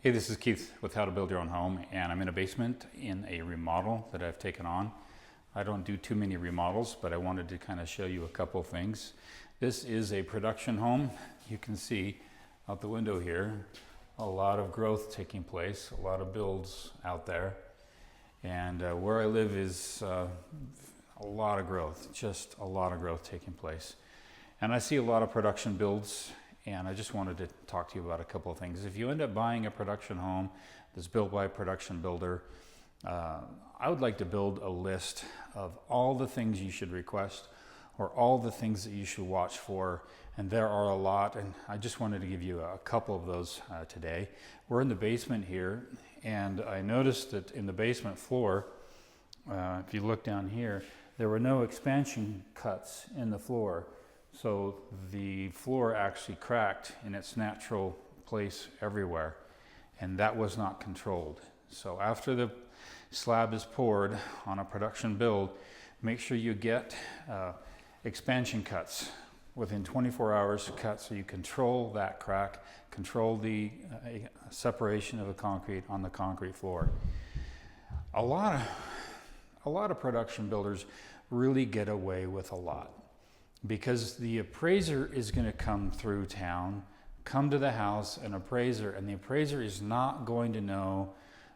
Hey, this is Keith with How to Build Your Own Home, and I'm in a basement in a remodel that I've taken on. I don't do too many remodels, but I wanted to kind of show you a couple things. This is a production home. You can see out the window here a lot of growth taking place, a lot of builds out there. And where I live is a lot of growth, just a lot of growth taking place. And I see a lot of production builds, and I just wanted to talk to you about a couple of things. If you end up buying a production home that's built by a production builder, I would like to build a list of all the things you should request or all the things that you should watch for, and there are a lot, and I just wanted to give you a couple of those today. We're in the basement here, and I noticed that in the basement floor, if you look down here, there were no expansion cuts in the floor. So the floor actually cracked in its natural place everywhere, and that was not controlled. So after the slab is poured on a production build, make sure you get expansion cuts within 24 hours cut, so you control that crack, control the separation of the concrete on the concrete floor. A lot of production builders really get away with a lot, because the appraiser is going to come through town, come to the house, an appraiser, and the appraiser is not going to know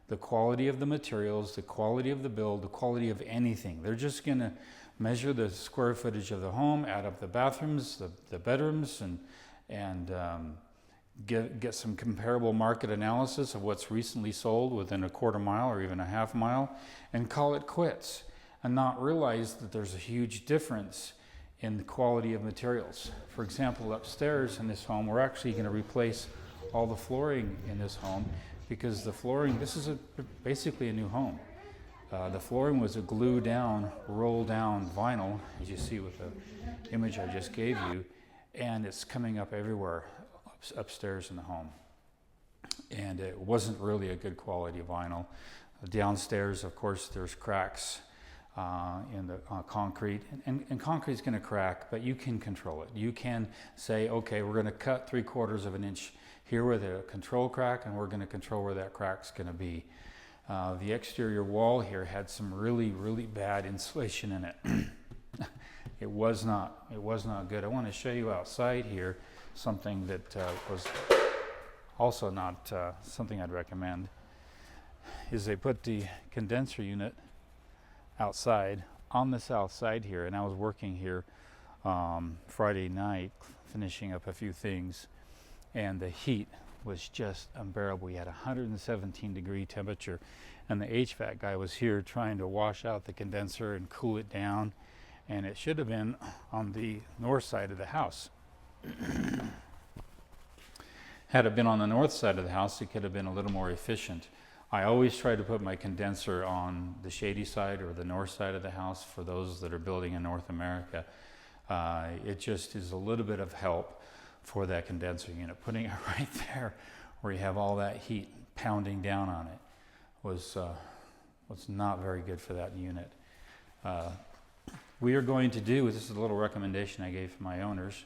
the quality of the materials, the quality of the build, the quality of anything. They're just going to measure the square footage of the home, add up the bathrooms, the bedrooms, and get some comparable market analysis of what's recently sold within a quarter mile or even a half mile, and call it quits, and not realize that there's a huge difference in the quality of materials. For example, upstairs in this home, we're actually going to replace all the flooring in this home, because the flooring, this is basically a new home. The flooring was a glue down, roll down vinyl, as you see with the image I just gave you, and it's coming up everywhere upstairs in the home. And it wasn't really a good quality vinyl. Downstairs, of course, there's cracks in the concrete, and concrete's going to crack, but you can control it. You can say, okay, we're going to cut 3/4 of an inch here with a control crack, and we're going to control where that crack's going to be. The exterior wall here had some really bad insulation in it. It was not good. I want to show you outside here something that was also not something I'd recommend. Is they put the condenser unit outside on the south side here, and I was working here Friday night finishing up a few things, and the heat was just unbearable. We had 117-degree temperature, and the HVAC guy was here trying to wash out the condenser and cool it down, and it should have been on the north side of the house. Had it been on the north side of the house, it could have been a little more efficient. I always try to put my condenser on the shady side or the north side of the house for those that are building in North America. It just is a little bit of help for that condenser unit. Putting it right there where you have all that heat pounding down on it was not very good for that unit. We are going to do, this is a little recommendation I gave to my owners,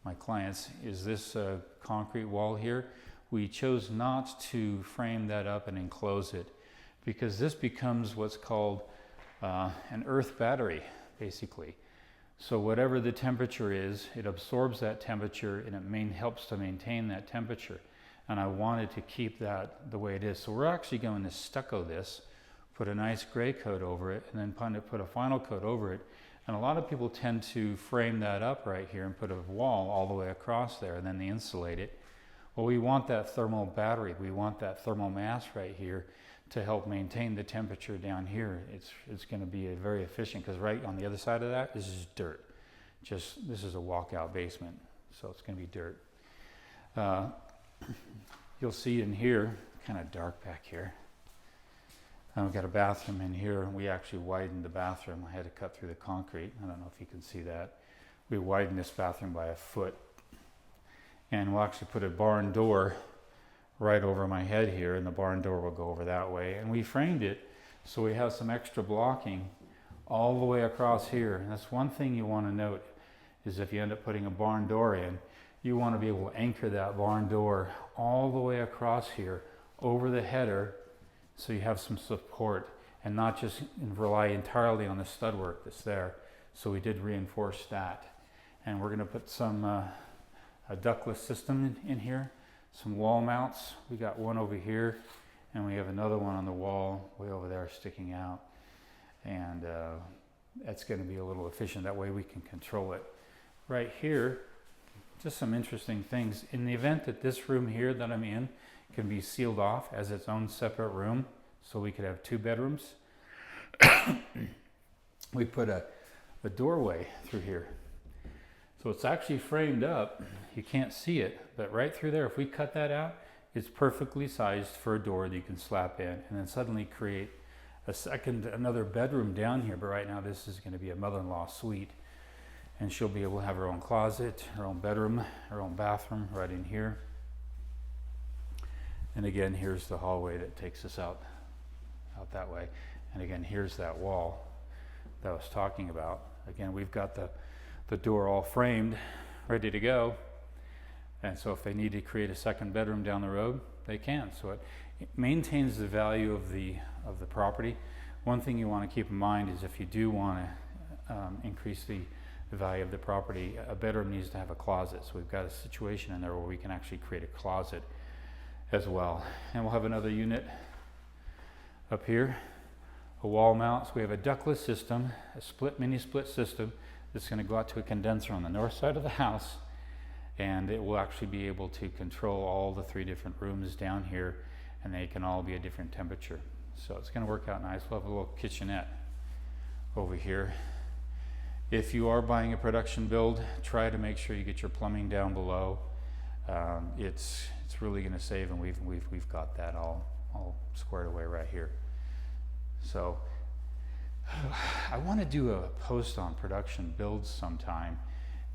my clients, is this concrete wall here. We chose not to frame that up and enclose it, because this becomes what's called an earth battery, basically. So whatever the temperature is, it absorbs that temperature, and it helps to maintain that temperature. And I wanted to keep that the way it is. So we're actually going to stucco this, put a nice gray coat over it, and then put a final coat over it. And a lot of people tend to frame that up right here and put a wall all the way across there, and then they insulate it. Well, we want that thermal battery. We want that thermal mass right here to help maintain the temperature down here. It's going to be very efficient, because right on the other side of that is just dirt. This is a walkout basement, so it's going to be dirt. You'll see in here, kind of dark back here. We've got a bathroom in here. We actually widened the bathroom. I had to cut through the concrete. I don't know if you can see that. We widened this bathroom by 1 foot. And we'll actually put a barn door right over my head here, and the barn door will go over that way. And we framed it so we have some extra blocking all the way across here. And that's one thing you want to note, is if you end up putting a barn door in, you want to be able to anchor that barn door all the way across here, over the header so you have some support and not just rely entirely on the stud work that's there. So we did reinforce that. And we're going to put some a ductless system in here, some wall mounts. We got one over here, and we have another one on the wall way over there sticking out. And that's going to be a little efficient. That way we can control it. Right here, just some interesting things. In the event that this room here that I'm in can be sealed off as its own separate room, so we could have 2 bedrooms, we put a doorway through here. So it's actually framed up. You can't see it, but right through there, if we cut that out, it's perfectly sized for a door that you can slap in and then suddenly create another bedroom down here. But right now this is going to be a mother-in-law suite, and she'll be able to have her own closet, her own bedroom, her own bathroom right in here. And again, here's the hallway that takes us out that way. And again, here's that wall that I was talking about. Again, we've got the door all framed, ready to go. And so if they need to create a second bedroom down the road, they can. So it maintains the value of the property. One thing you want to keep in mind is if you do want to increase the value of the property, a bedroom needs to have a closet. So we've got a situation in there where we can actually create a closet as well. And we'll have another unit up here, a wall mount. So we have a ductless system, a mini split system that's going to go out to a condenser on the north side of the house, and it will actually be able to control all the 3 different rooms down here, and they can all be a different temperature. So it's going to work out nice. We'll have a little kitchenette over here. If you are buying a production build, try to make sure you get your plumbing down below. It's really going to save, and we've got that all squared away right here. So I want to do a post on production builds sometime,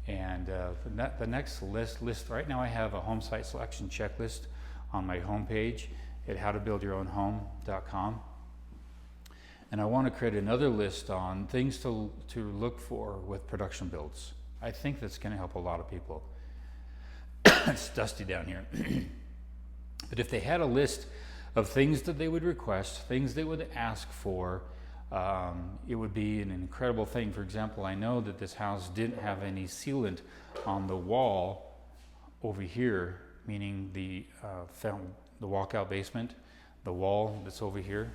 and the next list right now I have a home site selection checklist on my homepage at howtobuildyourownhome.com, and I want to create another list on things to look for with production builds. I think that's going to help a lot of people. It's dusty down here. But if they had a list of things that they would request, things they would ask for, it would be an incredible thing. For example, I know that this house didn't have any sealant on the wall over here, meaning the walkout basement, the wall that's over here,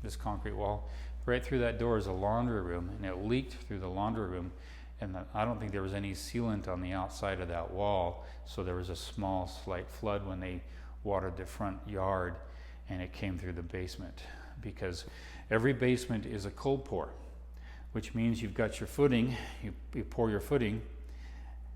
this concrete wall. Right through that door is a laundry room, and it leaked through the laundry room, and I don't think there was any sealant on the outside of that wall, so there was a small slight flood when they watered the front yard, and it came through the basement. Because every basement is a cold pour, which means you've got your footing, you pour your footing,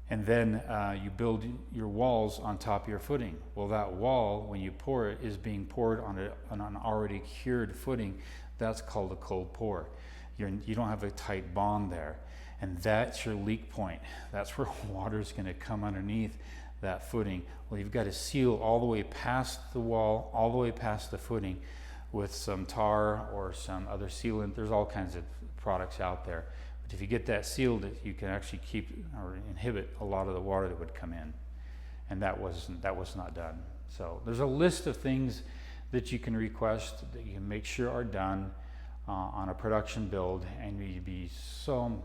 and then you build your walls on top of your footing. Well, that wall, when you pour it, is being poured on an already cured footing. That's called a cold pour. You don't have a tight bond there, and that's your leak point. That's where water's going to come underneath that footing. Well, you've got to seal all the way past the wall, all the way past the footing, with some tar or some other sealant. There's all kinds of products out there. But if you get that sealed, you can actually keep or inhibit a lot of the water that would come in. And that was not done. So there's a list of things that you can request that you can make sure are done on a production build, and you'd be so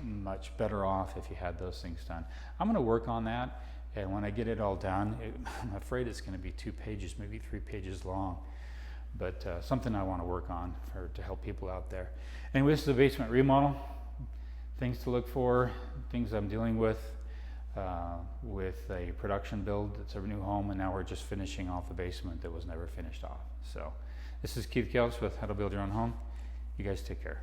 much better off if you had those things done. I'm going to work on that, and when I get it all done, I'm afraid it's going to be 2 pages, maybe 3 pages long. But something I want to work on to help people out there. Anyway, this is a basement remodel. Things to look for, things I'm dealing with a production build. It's a new home, and now we're just finishing off the basement that was never finished off. So this is Keith Kelps with How to Build Your Own Home. You guys take care.